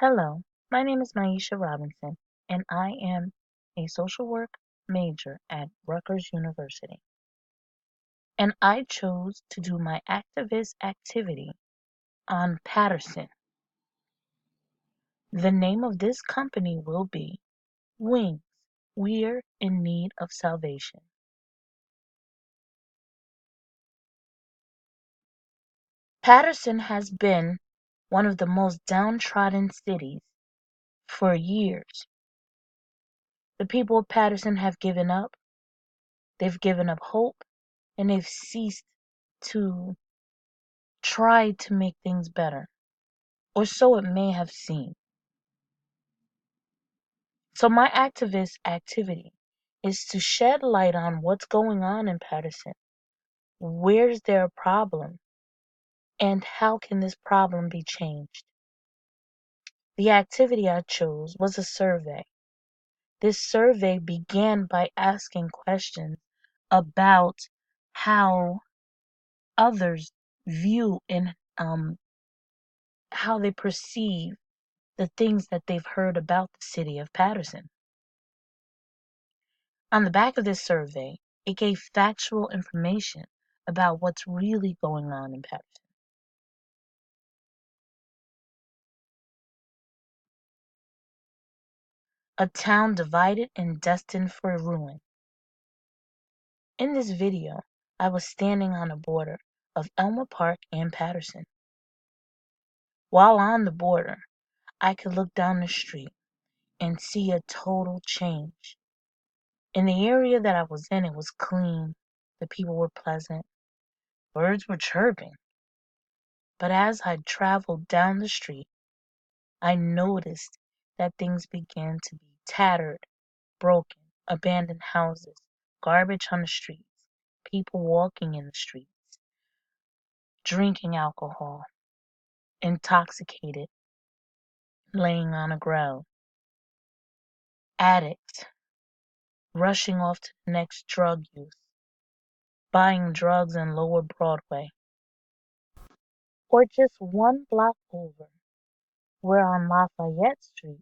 Hello, my name is Maisha Robinson, and I am a social work major at Rutgers University. And I chose to do my activist activity on Patterson. The name of this company will be Wings. We're in need of salvation. Patterson has been one of the most downtrodden cities for years. The people of Patterson have given up, they've given up hope, and they've ceased to try to make things better, or so it may have seemed. So, my activist activity is to shed light on what's going on in Patterson. Where's there a problem? And how can this problem be changed? The activity I chose was a survey. This survey began by asking questions about how others view and how they perceive the things that they've heard about the city of Patterson. On the back of this survey, it gave factual information about what's really going on in Patterson. A town divided and destined for ruin. In this video, I was standing on the border of Elma Park and Patterson. While on the border, I could look down the street and see a total change. In the area that I was in, it was clean, the people were pleasant, birds were chirping. But as I traveled down the street, I noticed that things began to be tattered, broken, abandoned houses, garbage on the streets, people walking in the streets, drinking alcohol, intoxicated, laying on the ground, addicts, rushing off to the next drug use, buying drugs in Lower Broadway, or just one block over, where on Lafayette Street,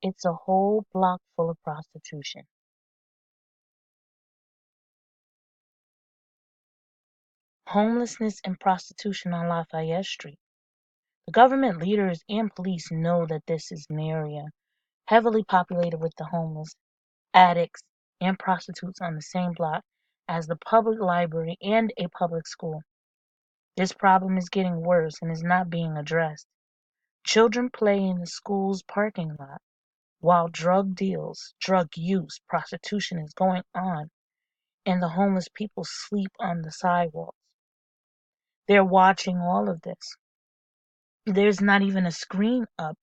it's a whole block full of prostitution. Homelessness and prostitution on Lafayette Street. The government leaders and police know that this is an area heavily populated with the homeless, addicts, and prostitutes on the same block as the public library and a public school. This problem is getting worse and is not being addressed. Children play in the school's parking lot while drug deals, drug use, prostitution is going on, and the homeless people sleep on the sidewalks. They're watching all of this. There's not even a screen up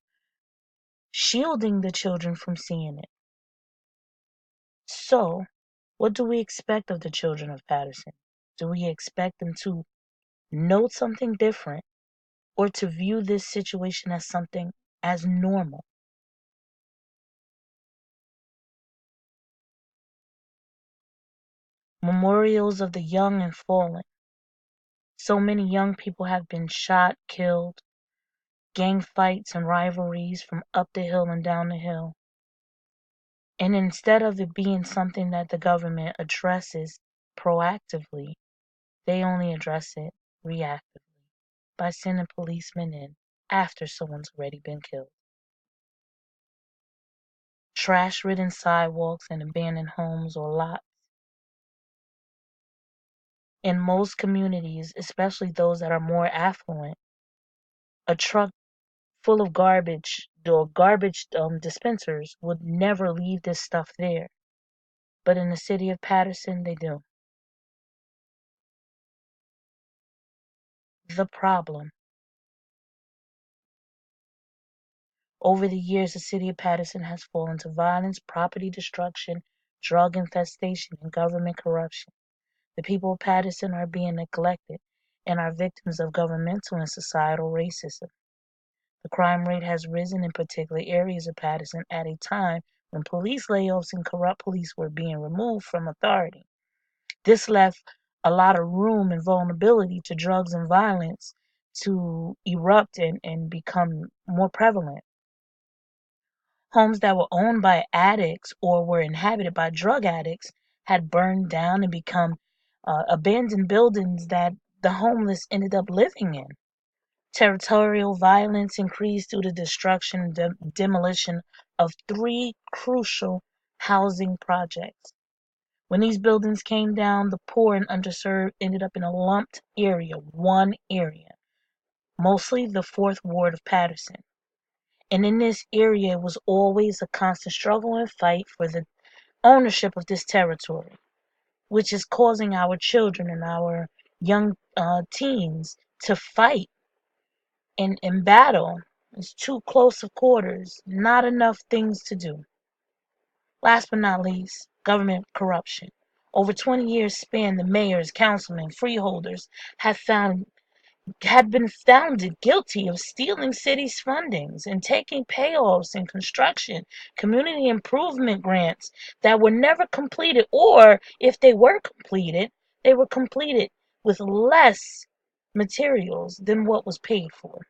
shielding the children from seeing it. So, what do we expect of the children of Patterson? Do we expect them to know something different or to view this situation as something as normal? Memorials of the young and fallen. So many young people have been shot, killed, gang fights and rivalries from up the hill and down the hill. And instead of it being something that the government addresses proactively, they only address it reactively by sending policemen in after someone's already been killed. Trash-ridden sidewalks and abandoned homes or lots. In most communities, especially those that are more affluent, a truck full of garbage or garbage dispensers would never leave this stuff there. But in the city of Patterson, they do. The problem. Over the years, the city of Patterson has fallen to violence, property destruction, drug infestation, and government corruption. The people of Patterson are being neglected and are victims of governmental and societal racism. The crime rate has risen in particular areas of Patterson at a time when police layoffs and corrupt police were being removed from authority. This left a lot of room and vulnerability to drugs and violence to erupt and become more prevalent. Homes that were owned by addicts or were inhabited by drug addicts had burned down and become abandoned buildings that the homeless ended up living in. Territorial violence increased due to destruction and demolition of three crucial housing projects. When these buildings came down, the poor and underserved ended up in a lumped area, one area, mostly the Fourth Ward of Paterson. And in this area it was always a constant struggle and fight for the ownership of this territory, which is causing our children and our young teens to fight and battle. It's too close of quarters, not enough things to do. Last but not least, government corruption. Over 20 years span, the mayors, councilmen, freeholders have been found guilty of stealing city's fundings and taking payoffs in construction, community improvement grants that were never completed, or if they were completed, they were completed with less materials than what was paid for.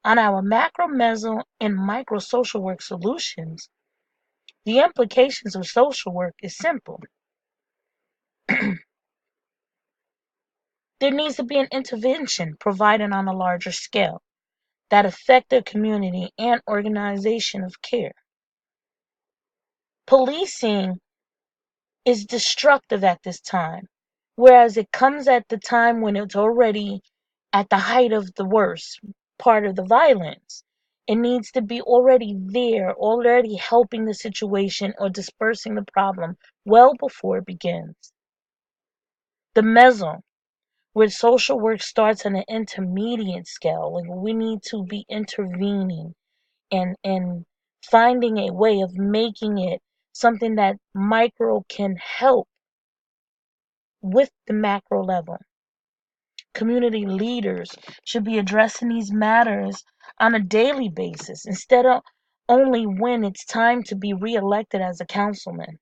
On our macro, meso, and micro social work solutions, the implications of social work is simple. There needs to be an intervention provided on a larger scale that affect their community and organization of care. Policing is destructive at this time, whereas it comes at the time when it's already at the height of the worst part of the violence. It needs to be already there, already helping the situation or dispersing the problem well before it begins. The meso, where social work starts on an intermediate scale, like we need to be intervening and finding a way of making it something that micro can help with the macro level. Community leaders should be addressing these matters on a daily basis instead of only when it's time to be reelected as a councilman.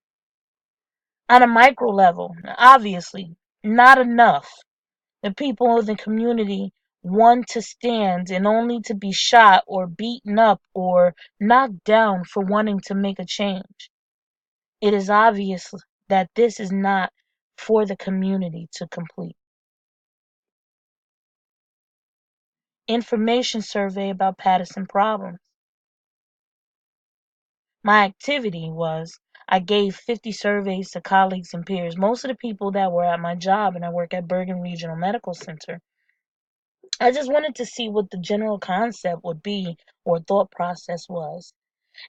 On a micro level, obviously, not enough. The people of the community want to stand and only to be shot or beaten up or knocked down for wanting to make a change. It is obvious that this is not for the community to complete. Information survey about Paterson problems. My activity was I gave 50 surveys to colleagues and peers, most of the people that were at my job, and I work at Bergen Regional Medical Center. I just wanted to see what the general concept would be or thought process was.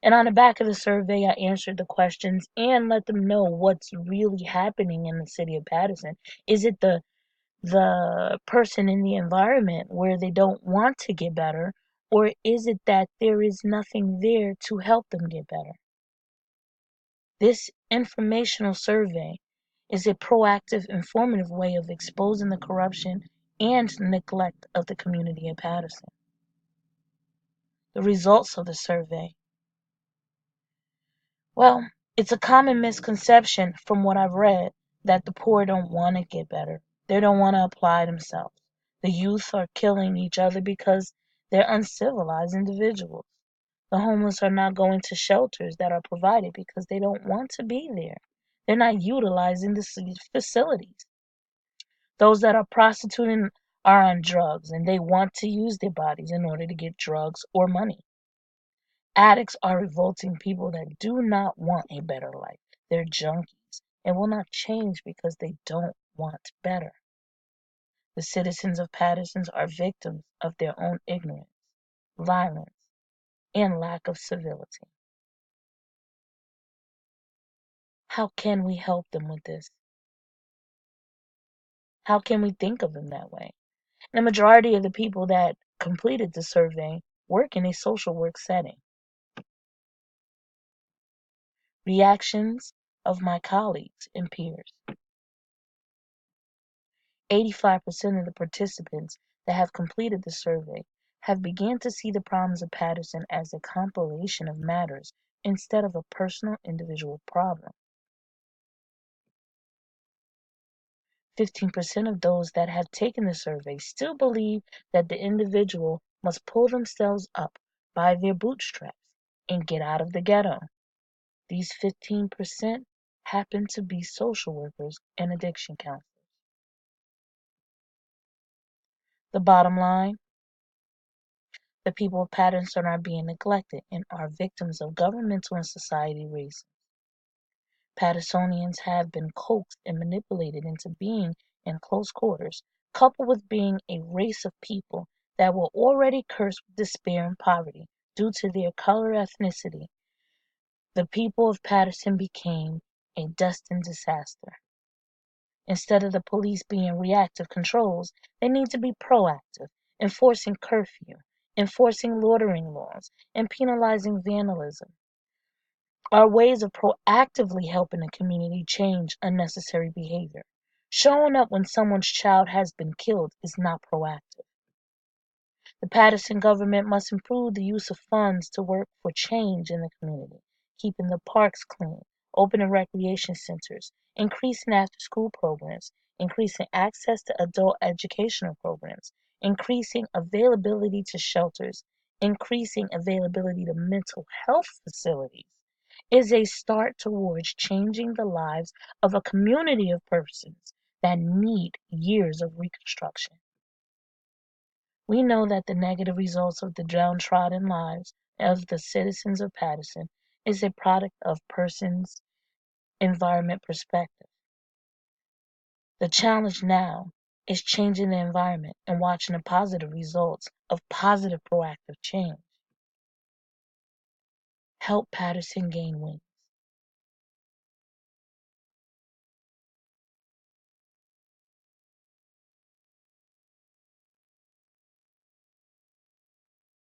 And on the back of the survey, I answered the questions and let them know what's really happening in the city of Paterson. Is it the person in the environment where they don't want to get better, or is it that there is nothing there to help them get better? This informational survey is a proactive, informative way of exposing the corruption and neglect of the community of Paterson. The results of the survey. Well, it's a common misconception from what I've read that the poor don't want to get better. They don't want to apply themselves. The youth are killing each other because they're uncivilized individuals. The homeless are not going to shelters that are provided because they don't want to be there. They're not utilizing the facilities. Those that are prostituting are on drugs and they want to use their bodies in order to get drugs or money. Addicts are revolting people that do not want a better life. They're junkies and will not change because they don't want better. The citizens of Paterson are victims of their own ignorance, violence, and lack of civility. How can we help them with this? How can we think of them that way? The majority of the people that completed the survey work in a social work setting. Reactions of my colleagues and peers. 85% of the participants that have completed the survey have begun to see the problems of Paterson as a compilation of matters instead of a personal individual problem. 15% of those that have taken the survey still believe that the individual must pull themselves up by their bootstraps and get out of the ghetto. These 15% happen to be social workers and addiction counselors. The bottom line, the people of Patterson are being neglected and are victims of governmental and society racism. Pattersonians have been coaxed and manipulated into being in close quarters, coupled with being a race of people that were already cursed with despair and poverty due to their color ethnicity. The people of Patterson became a destined disaster. Instead of the police being reactive controls, they need to be proactive, enforcing curfew, enforcing loitering laws, and penalizing vandalism. Are ways of proactively helping a community change unnecessary behavior. Showing up when someone's child has been killed is not proactive. The Patterson government must improve the use of funds to work for change in the community, keeping the parks clean, opening recreation centers, increasing after-school programs, increasing access to adult educational programs, increasing availability to shelters, increasing availability to mental health facilities is a start towards changing the lives of a community of persons that need years of reconstruction. We know that the negative results of the downtrodden lives of the citizens of Patterson is a product of person's environment perspective. The challenge now is changing the environment and watching the positive results of positive proactive change. Help Patterson gain wings.